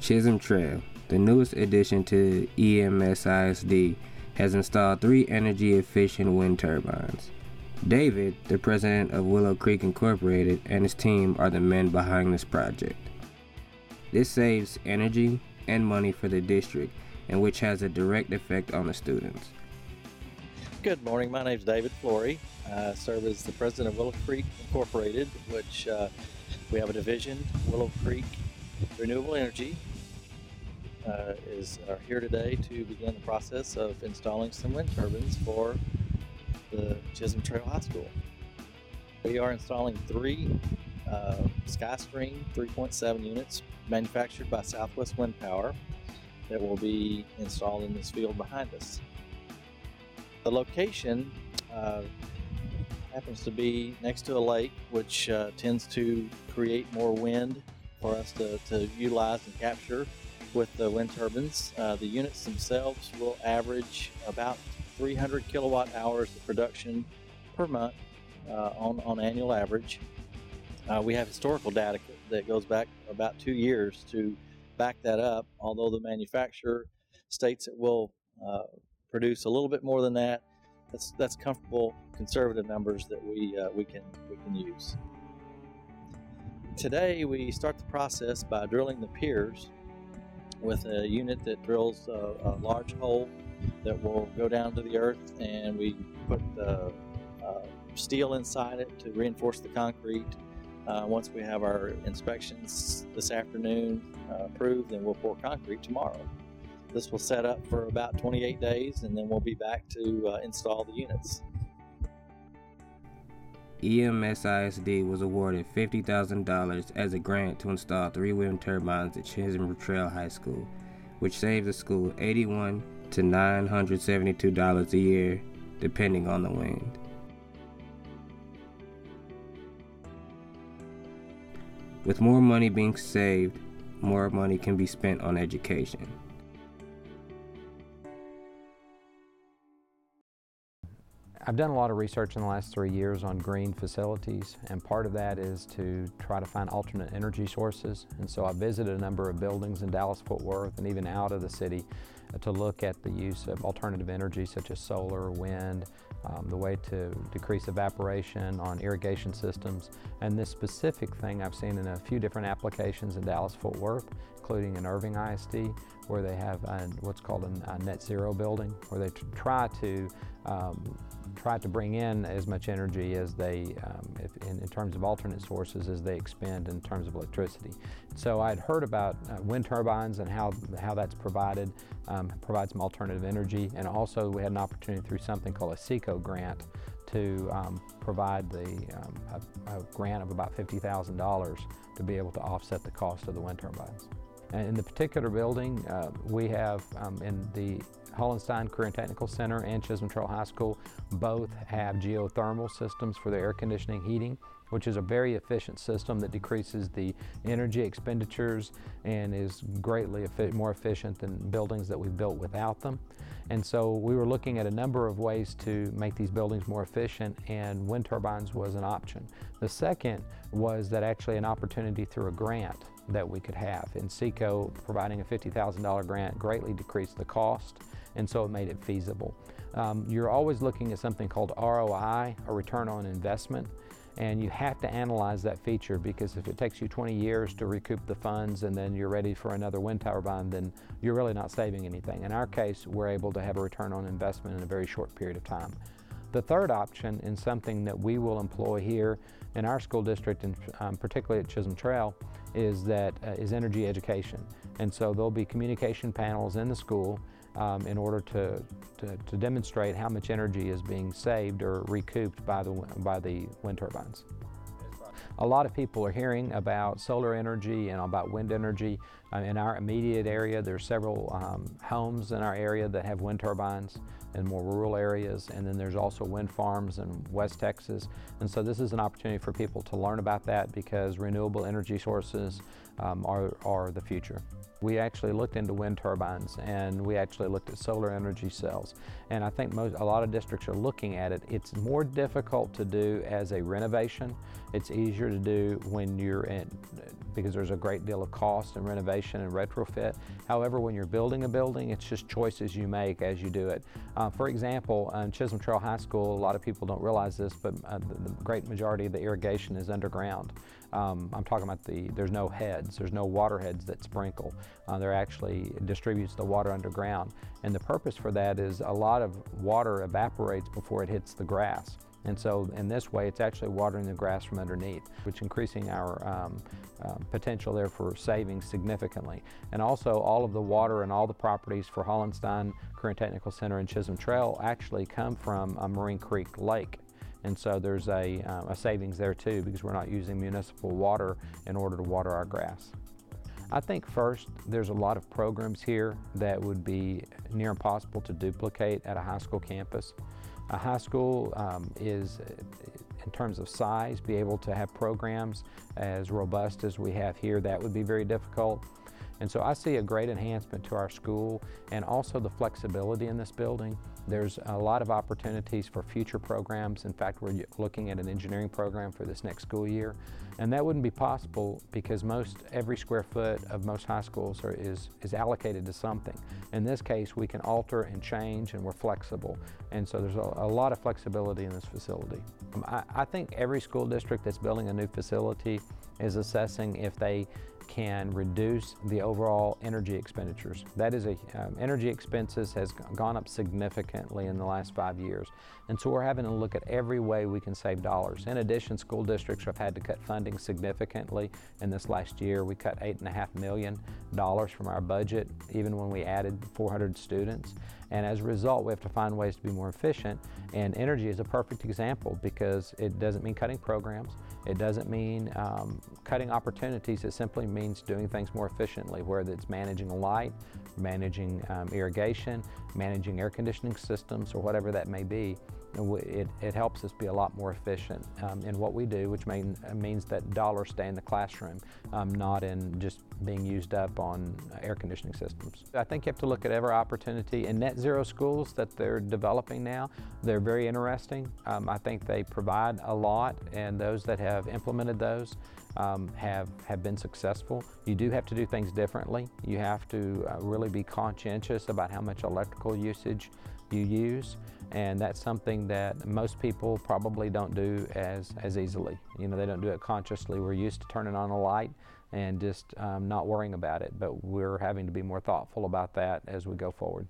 Chisholm Trail, the newest addition to EMS ISD, has installed 3 energy-efficient wind turbines. David, the president of Willow Creek Incorporated, and his team are the men behind this project. This saves energy and money for the district, and which has a direct effect on the students. Good morning, my name is David Flory. I serve as the president of Willow Creek Incorporated, which we have a division. Willow Creek Renewable Energy are here today to begin the process of installing some wind turbines for the Chisholm Trail High School. We are installing 3 SkyStream 3.7 units manufactured by Southwest Wind Power that will be installed in this field behind us. The location happens to be next to a lake, which tends to create more wind for us to utilize and capture with the wind turbines. The units themselves will average about 300 kilowatt hours of production per month on annual average. We have historical data that goes back about 2 years to back that up, although the manufacturer states it will produce a little bit more than that. That's comfortable, conservative numbers that we can use. Today we start the process by drilling the piers with a unit that drills a large hole that will go down to the earth, and we put steel inside it to reinforce the concrete. Once we have our inspections this afternoon approved, then we'll pour concrete tomorrow. This will set up for about 28 days, and then we'll be back to install the units. EMS ISD was awarded $50,000 as a grant to install 3 wind turbines at Chisholm Trail High School, which saves the school $81 to $972 a year, depending on the wind. With more money being saved, more money can be spent on education. I've done a lot of research in the last 3 years on green facilities, and part of that is to try to find alternate energy sources. And so I visited a number of buildings in Dallas-Fort Worth and even out of the city to look at the use of alternative energy such as solar, wind, the way to decrease evaporation on irrigation systems. And this specific thing I've seen in a few different applications in Dallas-Fort Worth, including in Irving ISD, where they have what's called a net zero building, where they try to bring in as much energy as they, in terms of alternate sources, as they expend in terms of electricity. So I'd heard about wind turbines and how that's provided, provide some alternative energy, and also we had an opportunity through something called a SECO grant to provide a grant of about $50,000 to be able to offset the cost of the wind turbines. And in the particular building, we have in the Hollenstein Career and Technical Center and Chisholm Trail High School both have geothermal systems for the air conditioning heating, which is a very efficient system that decreases the energy expenditures and is greatly more efficient than buildings that we've built without them. And so we were looking at a number of ways to make these buildings more efficient, and wind turbines was an option. The second was that actually an opportunity through a grant that we could have. And SECO providing a $50,000 grant greatly decreased the cost, and so it made it feasible. You're always looking at something called ROI, or return on investment, and you have to analyze that feature, because if it takes you 20 years to recoup the funds and then you're ready for another wind turbine, then you're really not saving anything. In our case, we're able to have a return on investment in a very short period of time. The third option, and something that we will employ here in our school district, and particularly at Chisholm Trail, is energy education. And so there'll be communication panels in the school in order to demonstrate how much energy is being saved or recouped by the wind turbines. A lot of people are hearing about solar energy and about wind energy. In our immediate area, there's several homes in our area that have wind turbines in more rural areas, and then there's also wind farms in West Texas. And so this is an opportunity for people to learn about that, because renewable energy sources are the future. We actually looked into wind turbines, and we actually looked at solar energy cells. And I think a lot of districts are looking at it. It's more difficult to do as a renovation. It's easier to do when you're because there's a great deal of cost and renovation and retrofit. However, when you're building a building, it's just choices you make as you do it. For example, in Chisholm Trail High School, a lot of people don't realize this, but the great majority of the irrigation is underground. I'm talking about there's no heads, there's no water heads that sprinkle. There actually distributes the water underground. And the purpose for that is a lot of water evaporates before it hits the grass. And so in this way, it's actually watering the grass from underneath, which increasing our potential there for savings significantly. And also all of the water and all the properties for Hollenstein Career Technical Center and Chisholm Trail actually come from a Marine Creek Lake. And so there's a savings there too, because we're not using municipal water in order to water our grass. I think first, there's a lot of programs here that would be near impossible to duplicate at a high school campus. A high school is, in terms of size, be able to have programs as robust as we have here. That would be very difficult. And so I see a great enhancement to our school and also the flexibility in this building. There's a lot of opportunities for future programs. In fact, we're looking at an engineering program for this next school year. And that wouldn't be possible because every square foot of most high schools is allocated to something. In this case, we can alter and change, and we're flexible. And so there's a lot of flexibility in this facility. I think every school district that's building a new facility is assessing if they can reduce the overall energy expenditures. That is, energy expenses has gone up significantly in the last 5 years. And so we're having to look at every way we can save dollars. In addition, school districts have had to cut funding significantly. In this last year, we cut $8.5 million from our budget, even when we added 400 students. And as a result, we have to find ways to be more efficient. And energy is a perfect example because it doesn't mean cutting programs. It doesn't mean cutting opportunities. It simply means doing things more efficiently, whether it's managing light, managing irrigation, managing air conditioning systems, or whatever that may be. It helps us be a lot more efficient in what we do, which means that dollars stay in the classroom, not in just being used up on air conditioning systems. I think you have to look at every opportunity. In net zero schools that they're developing now, they're very interesting. I think they provide a lot, and those that have implemented those have been successful. You do have to do things differently. You have to really be conscientious about how much electrical usage you use, and that's something that most people probably don't do as easily. You know, they don't do it consciously. We're used to turning on a light and just not worrying about it, but we're having to be more thoughtful about that as we go forward.